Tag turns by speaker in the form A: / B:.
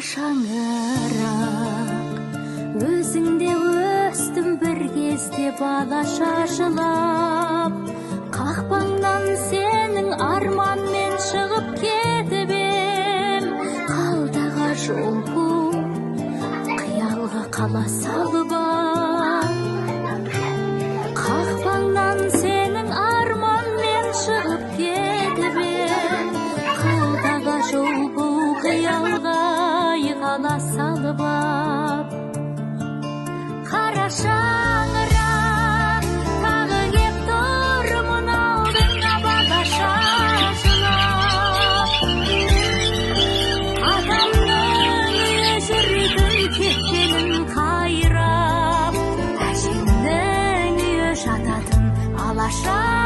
A: шаңырақ, өзіңде өстім бір кезде бала шашылап, қақпаңнан сенің арманмен шығып кетіп ем, қалдаға жол бұл, қиялға қала салып қақпаңнан сенің арманмен шығып кетіп ем, қалдаға жол бұл, қиялға қала салып қара шаңырақ, тағы кеп тұрмын алдыңа бала шашылап, атамның өшіргім кеткенін қайрап, әжемнің үйі жататын алаша